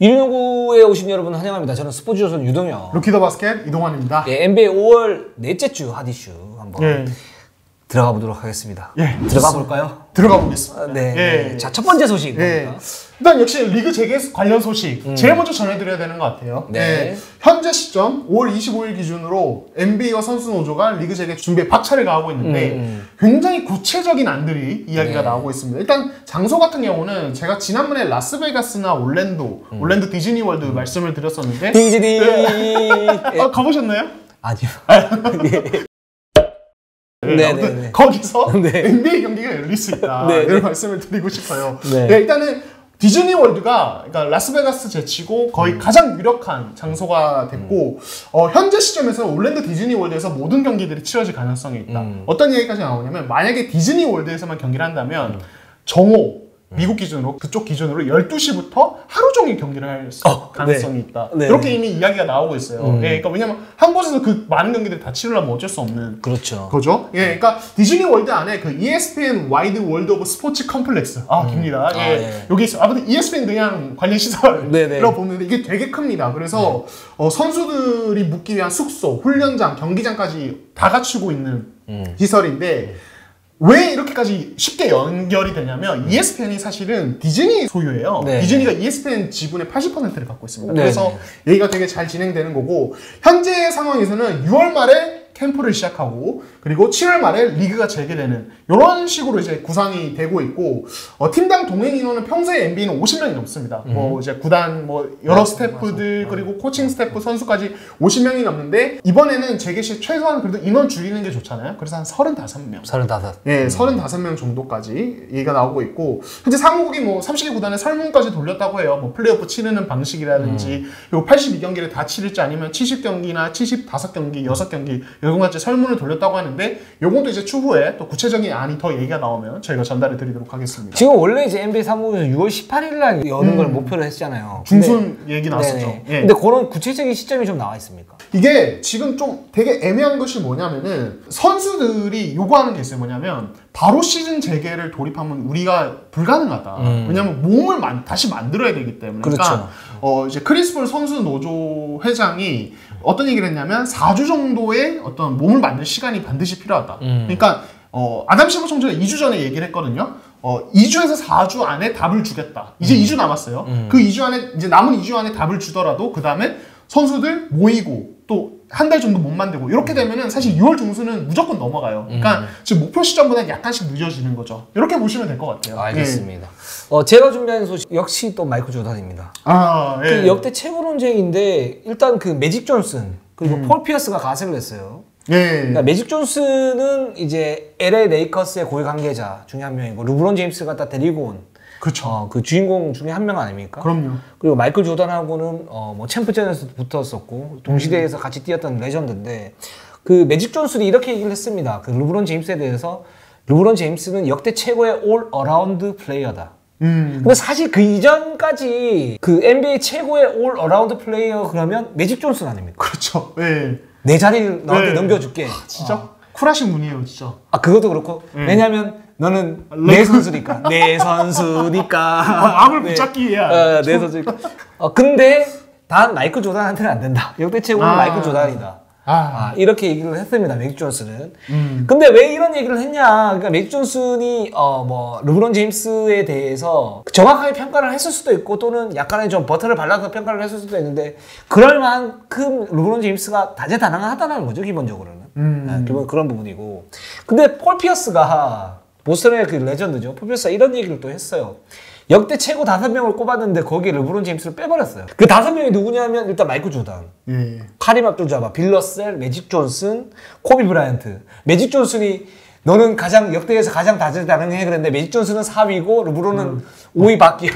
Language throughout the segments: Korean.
169에 오신 여러분 환영합니다. 저는 스포츠조선 유동혁, 루키더바스켓 이동환입니다. 예, NBA 5월 넷째 주 핫이슈 한번 들어가 보도록 하겠습니다. 예, 들어가 볼까요? 들어가 보겠습니다. 네. 자, 첫 번째 소식 뭡니까? 일단 역시 리그 재개 관련 소식 제일 먼저 전해드려야 되는 것 같아요. 네. 현재 시점 5월 25일 기준으로 NBA와 선수 노조가 리그 재개 준비에 박차를 가하고 있는데 굉장히 구체적인 안들이 이야기가 나오고 있습니다. 일단 장소 같은 경우는 제가 지난번에 라스베가스나 올랜도 디즈니월드 말씀을 드렸었는데 디즈니 가보셨나요? 아니요. 네, 거기서 네. NBA 경기가 열릴 수 있다. 네. 이런 말씀을 드리고 싶어요. 네. 일단은 디즈니 월드가 그러니까 라스베가스 제치고 거의 가장 유력한 장소가 됐고 현재 시점에서 올랜도 디즈니 월드에서 모든 경기들이 치러질 가능성이 있다. 어떤 얘기까지 나오냐면 만약에 디즈니 월드에서만 경기를 한다면 정오 미국 기준으로 그쪽 기준으로 12시부터 하루 종일 경기를 할 가능성이 있다. 이렇게 이미 이야기가 나오고 있어요. 그러니까 왜냐면 한 곳에서 그 많은 경기들이 다 치르려면 어쩔 수 없는 거죠. 그러니까 디즈니 월드 안에 그 ESPN 와이드 월드 오브 스포츠 컴플렉스 깁니다. 여기 있어요. 아무튼 ESPN 그냥 관련 시설이라고 보는데 이게 되게 큽니다. 그래서 선수들이 묵기 위한 숙소, 훈련장, 경기장까지 다 갖추고 있는 시설인데 왜 이렇게까지 쉽게 연결이 되냐면 ESPN이 사실은 디즈니 소유예요. 디즈니가 ESPN 지분의 80%를 갖고 있습니다. 그래서 얘기가 되게 잘 진행되는 거고 현재 상황에서는 6월 말에 캠프를 시작하고 그리고 7월 말에 리그가 재개되는 이런 식으로 이제 구상이 되고 있고 팀당 동행 인원은 평소에 NBA는 50명이 넘습니다. 뭐 이제 구단 여러 스태프들 그리고 코칭 스태프 선수까지 50명이 넘는데 이번에는 재개 시 최소한 그래도 인원 줄이는 게 좋잖아요. 그래서 한 35명. 35. 35명 정도까지 얘기가 나오고 있고 현재 상무국이 30개 구단에 설문까지 돌렸다고 해요. 플레이오프 치르는 방식이라든지 그리고 82경기를 다 치를지 아니면 70경기나 75경기, 6경기 요것까지 설문을 돌렸다고 하는데 요것도 이제 추후에 또 구체적인 안이 더 얘기가 나오면 저희가 전달해 드리도록 하겠습니다. 지금 원래 이제 NBA 사무국에서 6월 18일 날 여는 걸 목표로 했잖아요. 중순 얘기 나왔었죠. 근데 그런 구체적인 시점이 좀 나와 있습니까? 이게 지금 좀 되게 애매한 것이 뭐냐면은 선수들이 요구하는 게 있어요. 뭐냐면 바로 시즌 재개를 돌입하면 우리가 불가능하다. 왜냐면 몸을 다시 만들어야 되기 때문에. 그러니까 이제 크리스 폴 선수 노조 회장이 어떤 얘기를 했냐면 4주 정도의 어떤 몸을 만들 시간이 반드시 필요하다. 그러니까 아담 실버 총재가 2주 전에 얘기를 했거든요. 2주에서 4주 안에 답을 주겠다. 이제 2주 남았어요. 그 2주 안에 이제 남은 2주 안에 답을 주더라도 그 다음에 선수들 모이고 또 한 달 정도 못 만들고 이렇게 되면은 사실 6월 중순은 무조건 넘어가요. 그러니까 지금 목표 시점보다 약간씩 늦어지는 거죠. 이렇게 보시면 될 것 같아요. 알겠습니다. 제가 준비한 소식 역시 또 마이클 조던입니다. 그 역대 최고 논쟁인데 일단 그 매직 존슨 그리고 폴 피어스가 가세를 했어요. 그러니까 매직 존슨은 이제 LA 레이커스의 고위 관계자 중에 한 명이고 르브론 제임스를 갖다 데리고 온 그 주인공 중에 한 명 아닙니까? 그럼요. 그리고 마이클 조던하고는 챔프전에서 붙었었고 동시대에서 같이 뛰었던 레전드인데 그 매직 존슨이 이렇게 얘기를 했습니다. 그 르브론 제임스에 대해서 르브론 제임스는 역대 최고의 올 어라운드 플레이어다. 근데 사실 그 이전까지 그 NBA 최고의 올 어라운드 플레이어 그러면 매직 존슨 아닙니까? 그렇죠. 내 자리를 너한테 넘겨줄게. 진짜 쿨하신 분이에요, 진짜. 그것도 그렇고 왜냐면 너는 내 선수니까. 내 선수니까. 암을 붙잡기 위한. 내 선수니까. 근데 단 마이클 조던한테는 안 된다. 역대 최고는 마이클 조던이다. 이렇게 얘기를 했습니다. 매직 존슨은. 근데 왜 이런 얘기를 했냐? 그러니까 매직 존슨이 르브론 제임스에 대해서 정확하게 평가를 했을 수도 있고 또는 약간의 좀 버터를 발라서 평가를 했을 수도 있는데 그럴 만큼 르브론 제임스가 다재다능하다는 거죠, 기본적으로는. 기본 그런 부분이고. 근데 폴 피어스가 보스턴의 그 레전드죠. 폴 피어스가 이런 얘기를 또 했어요. 역대 최고 5명을 꼽았는데 거기에 르브론 제임스를 빼버렸어요. 그 5명이 누구냐면 일단 마이클 조던, 카림 압둘 자바, 빌 러셀, 매직 존슨, 코비 브라이언트. 매직 존슨이 너는 역대에서 가장 다재다능해 그랬는데 매직 존슨은 4위고 르브론은 5위 밖에.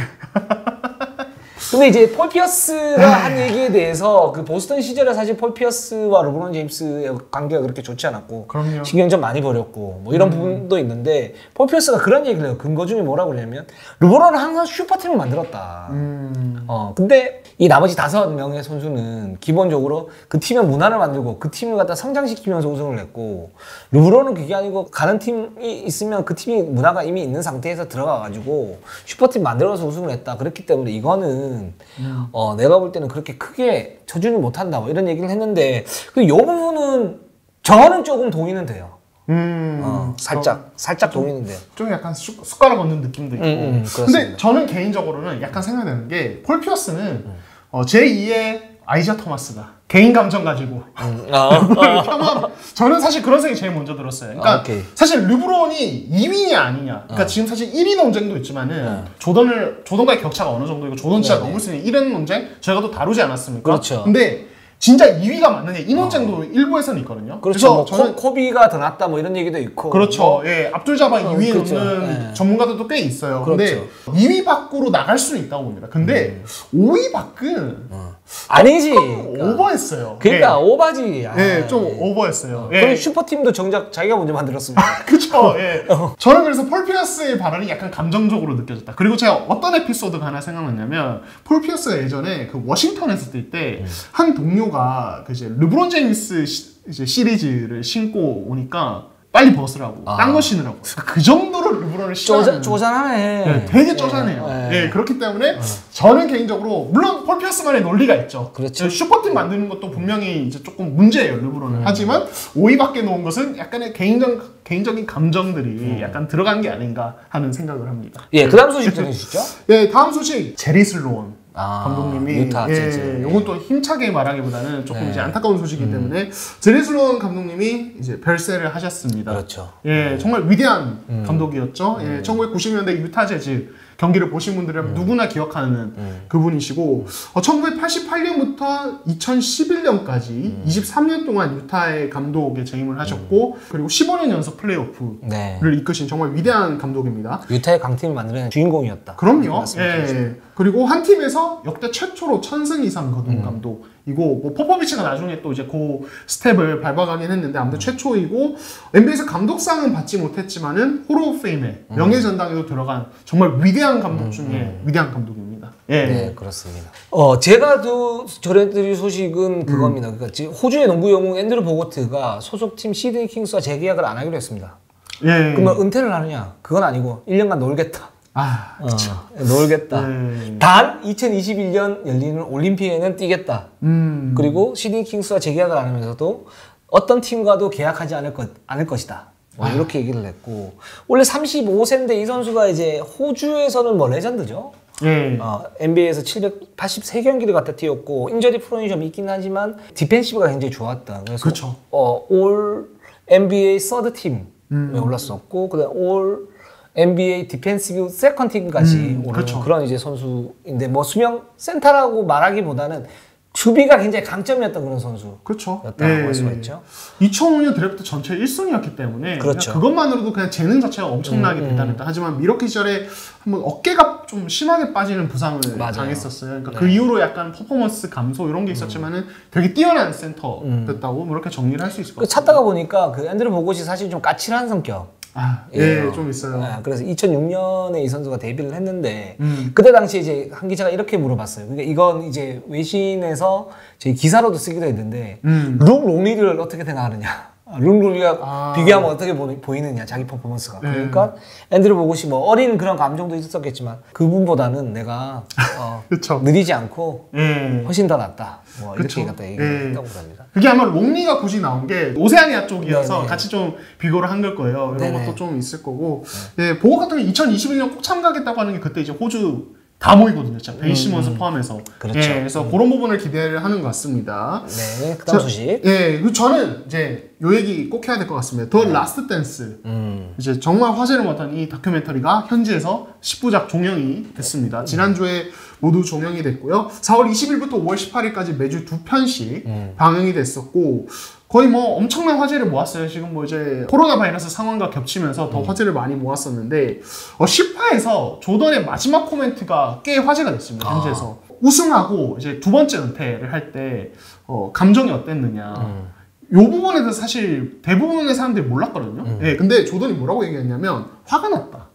근데 이제 폴 피어스가 한 얘기에 대해서 그 보스턴 시절에 사실 폴 피어스와 르브론 제임스의 관계가 그렇게 좋지 않았고 신경 좀 많이 버렸고 이런 부분도 있는데 폴 피어스가 그런 얘기를 해요. 근거 중에 뭐라고 그러냐면 르브론은 항상 슈퍼팀을 만들었다. 근데 이 나머지 5명의 선수는 기본적으로 그 팀의 문화를 만들고 그 팀을 갖다 성장시키면서 우승을 했고 르브론은 그게 아니고 가는 팀이 있으면 그 팀이 문화가 이미 있는 상태에서 들어가가지고 슈퍼팀 만들어서 우승을 했다. 그렇기 때문에 이거는 자체는 내가 볼 때는 그렇게 크게 저주는 못한다 뭐 이런 얘기를 했는데 이 부분은 저는 조금 동의는 돼요. 살짝 동의는 돼요. 좀 약간 숟가락 얹는 느낌도 있고. 근데 저는 개인적으로는 약간 생각되는 게 폴 피어스는 제2의 아이자 토마스다. 개인 감정 가지고. 저는 사실 그런 생각이 제일 먼저 들었어요. 그러니까 사실 르브론이 2위냐 아니냐. 그러니까 지금 사실 1위 논쟁도 있지만은 조던과의 격차가 어느 정도이고 조던 진짜 넘을 수 있는 이런 논쟁 저희가 또 다루지 않았습니까? 그렇죠. 근데 진짜 2위가 맞느냐 이 논쟁도 일부에서는 있거든요. 그렇죠. 뭐 저는 코비가 더 낫다 뭐 이런 얘기도 있고. 그렇죠. 뭐. 예, 압둘자바 2위에 그렇죠. 놓는 전문가들도 꽤 있어요. 그렇죠. 근데 2위 밖으로 나갈 수는 있다고 봅니다. 근데 5위 밖은 아니지. 오버했어요. 그러니까 오바지. 예, 좀 오버했어요. 그럼 슈퍼팀도 정작 자기가 먼저 만들었습니다. 그렇죠. 예. 저는 그래서 폴 피어스의 발언이 약간 감정적으로 느껴졌다. 그리고 제가 어떤 에피소드가 하나 생각났냐면 폴 피어스가 예전에 그 워싱턴에서 뛸 때 한 동료가 그 이제 르브론 제임스 이제 시리즈를 신고 오니까 빨리 벗으라고 딴 거 신으라고 그 정도로 르브론을 싫어하는 쪼잔하네. 네, 되게 쪼잔해요. 네, 그렇기 때문에 저는 개인적으로 물론 폴 피어스만의 논리가 있죠. 그렇죠. 슈퍼팀 만드는 것도 분명히 이제 조금 문제예요 르브론은. 하지만 5위밖에 놓은 것은 약간의 개인적인 감정들이 약간 들어간 게 아닌가 하는 생각을 합니다. 예, 그다음 소식 전해주시죠. 예, 다음 소식 제리 슬로원. 감독님이 유타 요건 또 힘차게 말하기보다는 조금 이제 안타까운 소식이기 때문에 제리 슬로원 감독님이 이제 별세를 하셨습니다. 그렇죠. 예, 정말 위대한 감독이었죠. 예, 1990년대 유타 재즈 경기를 보신 분들은 누구나 기억하는 그분이시고 1988년부터 2011년까지 23년 동안 유타의 감독에 재임을 하셨고 그리고 15년 연속 플레이오프를 이끄신 정말 위대한 감독입니다. 유타의 강팀을 만드는 주인공이었다. 그럼요. 예. 그리고 한 팀에서 역대 최초로 1000승 이상 거둔 감독이고 뭐 포포비치가 나중에 또 이제 그 스텝을 밟아가긴 했는데 아무튼 최초이고 NBA에서 감독상은 받지 못했지만은 홀 오브 페임에 명예전당에도 들어간 정말 위대한 감독 중에 위대한 감독입니다. 예. 네, 그렇습니다. 제가 전해드릴 소식은 그겁니다. 그러니까 지금 호주의 농구 영웅 앤드루 보거트가 소속팀 시드니 킹스와 재계약을 안 하기로 했습니다. 예. 그러면 은퇴를 하느냐? 그건 아니고 1년간 놀겠다. 그렇죠. 놀겠다. 단 2021년 열리는 올림픽에는 뛰겠다. 그리고 시드니 킹스와 재계약을 안 하면서도 어떤 팀과도 계약하지 않을 것이다. 이렇게 얘기를 했고 원래 35세인데 이 선수가 이제 호주에서는 뭐 레전드죠. NBA에서 783경기를 갖다 뛰었고 인저리 프론이 좀 있긴 하지만 디펜시브가 굉장히 좋았다. 그래서 그렇죠. 올 NBA 서드 팀에 올랐었고 그다음 올 NBA 디펜시브 세컨 팀까지 오르는 그렇죠. 그런 이제 선수인데 뭐 수명 센터라고 말하기보다는 수비가 굉장히 강점이었던 그런 선수. 그렇죠. 였다고 할 수가 있죠. 2005년 드래프트 전체 1순위였기 때문에 그렇죠. 그것만으로도 그냥 재능 자체가 엄청나게 대단했다. 하지만 미러키 시절에 한번 어깨가 좀 심하게 빠지는 부상을 당했었어요. 그러니까 그 이후로 약간 퍼포먼스 감소 이런 게 있었지만은 되게 뛰어난 센터 됐다고 이렇게 정리를 할 수 있을 것 같아요. 찾다가 보니까 그 앤드루 보것이 사실 좀 까칠한 성격. 좀 있어요. 그래서 2006년에 이 선수가 데뷔를 했는데 그때 당시에 이제 한 기자가 이렇게 물어봤어요. 그러니까 이건 이제 외신에서 저희 기사로도 쓰기도 했는데 룩 롱리를 어떻게 생각하느냐. 룩 롱리가 비교하면 어떻게 보이느냐 자기 퍼포먼스가. 그러니까 앤드루 보것이 뭐 어린 그런 감정도 있었겠지만 그분보다는 내가 느리지 않고 훨씬 더 낫다. 뭐 이렇게 갖다 얘기했다고 합니다. 그게 아마 롱리가 굳이 나온 게 오세아니아 쪽이어서 같이 좀 비교를 한 걸 거예요. 이런 것도 좀 있을 거고. 보고 같은 경우 2021년 꼭 참가하겠다고 하는 게 그때 이제 호주 다 모이거든요. 베인 시몬스 포함해서. 그렇죠. 그래서 그런 부분을 기대를 하는 것 같습니다. 네, 그다음 소식. 저는 이제 요 얘기 꼭 해야 될 것 같습니다. 더 라스트 댄스. 이제 정말 화제를 모았던 이 다큐멘터리가 현지에서 10부작 종영이 됐습니다. 지난주에 모두 종영이 됐고요. 4월 20일부터 5월 18일까지 매주 2편씩 방영이 됐었고 거의 뭐 엄청난 화제를 모았어요. 지금 뭐 이제 코로나 바이러스 상황과 겹치면서 더 화제를 많이 모았었는데 10화에서 조던의 마지막 코멘트가 꽤 화제가 됐습니다. 현지에서 우승하고 이제 두 번째 은퇴를 할 때 감정이 어땠느냐. 요 부분에 대해서 사실 대부분의 사람들이 몰랐거든요. 근데 조던이 뭐라고 얘기했냐면 화가 났다.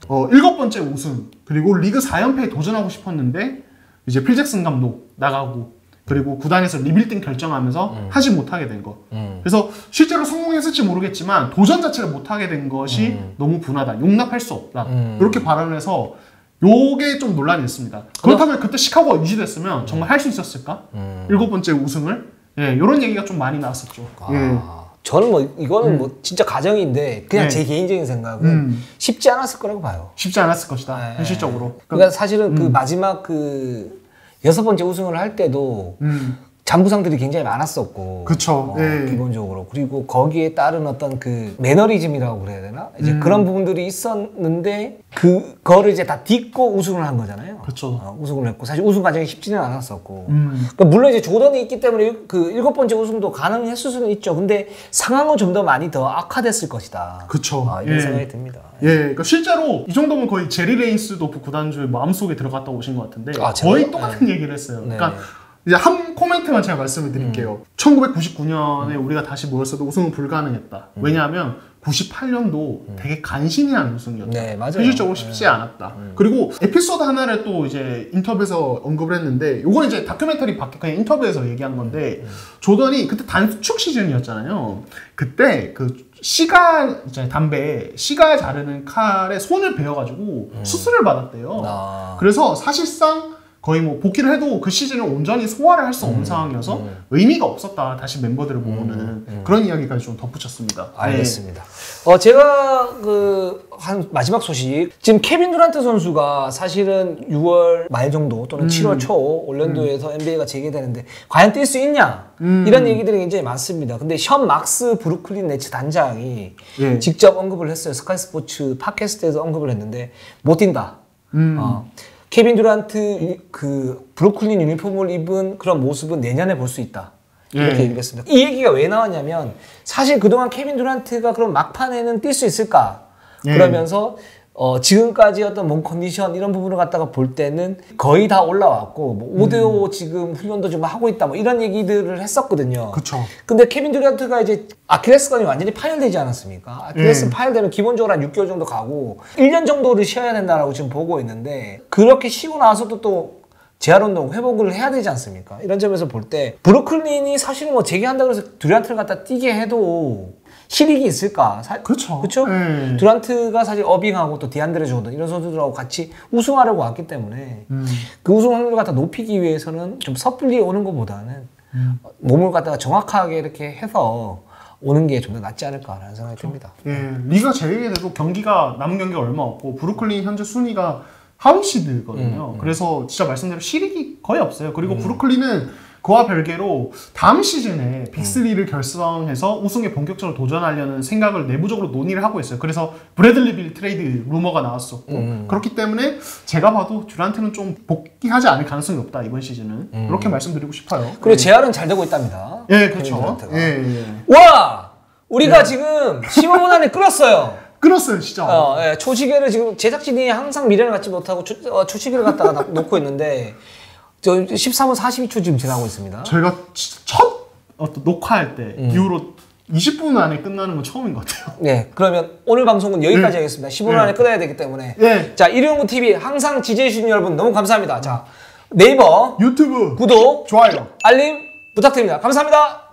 7번째 우승 그리고 리그 4연패에 도전하고 싶었는데 이제 필 잭슨 감독 나가고 그리고 구단에서 리빌딩 결정하면서 하지 못하게 된 것. 그래서 실제로 성공했을지 모르겠지만 도전 자체를 못하게 된 것이 너무 분하다. 용납할 수 없다. 이렇게 발언을 해서 요게 좀 논란이 있습니다. 그렇다면 그때 시카고가 유지됐으면 정말 할 수 있었을까? 7번째 우승을? 예, 이런 얘기가 좀 많이 나왔었죠. 예. 저는 뭐 이거는 뭐 진짜 가정인데 그냥 제 개인적인 생각은 쉽지 않았을 거라고 봐요. 쉽지 않았을 것이다. 현실적으로. 그러니까 사실은 그 마지막 그 6번째 우승을 할 때도 잔부상들이 굉장히 많았었고, 그쵸. 기본적으로. 그리고 거기에 따른 어떤 그 매너리즘이라고 그래야 되나? 이제 그런 부분들이 있었는데 그거를 이제 다 딛고 우승을 한 거잖아요. 그렇죠. 우승을 했고 사실 우승 과정이 쉽지는 않았었고. 그러니까 물론 이제 조던이 있기 때문에 그 7번째 우승도 가능했을 수는 있죠. 근데 상황은 좀 더 많이 더 악화됐을 것이다. 그쵸. 이런 생각이 듭니다. 예, 그러니까 실제로 이 정도면 거의 제리 레인스도 구단주의 마음속에 들어갔다 오신 것 같은데 거의 똑같은 얘기를 했어요. 그러니까 이제 한 코멘트만 제가 말씀을 드릴게요. 1999년에 우리가 다시 모였어도 우승은 불가능했다. 왜냐하면 98년도 되게 간신히 한 우승이었다. 네, 맞아요. 현실적으로 쉽지 않았다. 그리고 에피소드 하나를 또 이제 인터뷰에서 언급을 했는데, 요건 이제 다큐멘터리 밖에 그냥 인터뷰에서 얘기한 건데, 조던이 그때 단수축 시즌이었잖아요. 그때 그 담배 시가 자르는 칼에 손을 베어가지고 수술을 받았대요. 그래서 사실상 거의 뭐 복귀를 해도 그 시즌을 온전히 소화를 할 수 없는 상황이어서 의미가 없었다. 다시 멤버들을 모으는 그런 이야기까지 좀 덧붙였습니다. 알겠습니다. 제가 한 마지막 소식, 지금 케빈 두란트 선수가 사실은 6월 말 정도 또는 7월 초 올랜도에서 NBA가 재개되는데 과연 뛸 수 있냐? 이런 얘기들이 굉장히 많습니다. 근데 션 막스 브루클린 네츠 단장이 직접 언급을 했어요. 스카이 스포츠 팟캐스트에서 언급을 했는데 못 뛴다. 케빈 두란트 그 브루클린 유니폼을 입은 그런 모습은 내년에 볼 수 있다. 이렇게 얘기를 했습니다. 이 얘기가 왜 나왔냐면 사실 그동안 케빈 두란트가 그럼 막판에는 뛸 수 있을까? 그러면서 지금까지 어떤 몸 컨디션 이런 부분을 갖다가 볼 때는 거의 다 올라왔고 뭐 5대5 지금 훈련도 좀 하고 있다 뭐 이런 얘기들을 했었거든요. 그쵸. 근데 케빈 두란트가 이제 아킬레스건이 완전히 파열되지 않았습니까? 아킬레스 파열되면 기본적으로 한 6개월 정도 가고 1년 정도를 쉬어야 된다라고 지금 보고 있는데, 그렇게 쉬고 나서도 또 재활운동 회복을 해야 되지 않습니까? 이런 점에서 볼 때 브루클린이 사실 뭐 재개한다고 해서 두란트를 갖다 뛰게 해도 실익이 있을까? 그렇죠. 그렇죠? 두란트가 사실 어빙하고 또 디안드레 조던 이런 선수들하고 같이 우승하려고 왔기 때문에 그 우승 확률을 갖다 높이기 위해서는 좀 섣불리 오는 것보다는 몸을 갖다가 정확하게 이렇게 해서 오는 게 좀 더 낫지 않을까라는 생각이 듭니다. 예, 리가 재개돼도 남은 경기가 얼마 없고 브루클린 현재 순위가 하위 시드거든요. 그래서 진짜 말씀대로 실익이 거의 없어요. 그리고 브루클린은 그와 별개로 다음 시즌에 빅3를 결성해서 우승에 본격적으로 도전하려는 생각을 내부적으로 논의를 하고 있어요. 그래서 브래들리 빌 트레이드 루머가 나왔었고 그렇기 때문에 제가 봐도 듀란트는 좀 복귀하지 않을 가능성이 없다, 이번 시즌은. 그렇게 말씀드리고 싶어요. 그리고 재활은 잘 되고 있답니다. 예, 그렇죠. 와! 우리가 지금 15분 안에 끌었어요. 끊었어요, 진짜. 초시계를 지금 제작진이 항상 미련을 갖지 못하고 초시계를 갖다가 놓고 있는데 저 13분 42초 지금 지나고 있습니다. 저희가 첫 녹화할 때 이후로 20분 안에 끝나는 건 처음인 것 같아요. 네, 그러면 오늘 방송은 여기까지 하겠습니다. 15분 안에 끊어야 되기 때문에. 자, 일용구 TV 항상 지지해주신 여러분 너무 감사합니다. 자, 네이버, 유튜브, 구독, 좋아요, 알림 부탁드립니다. 감사합니다.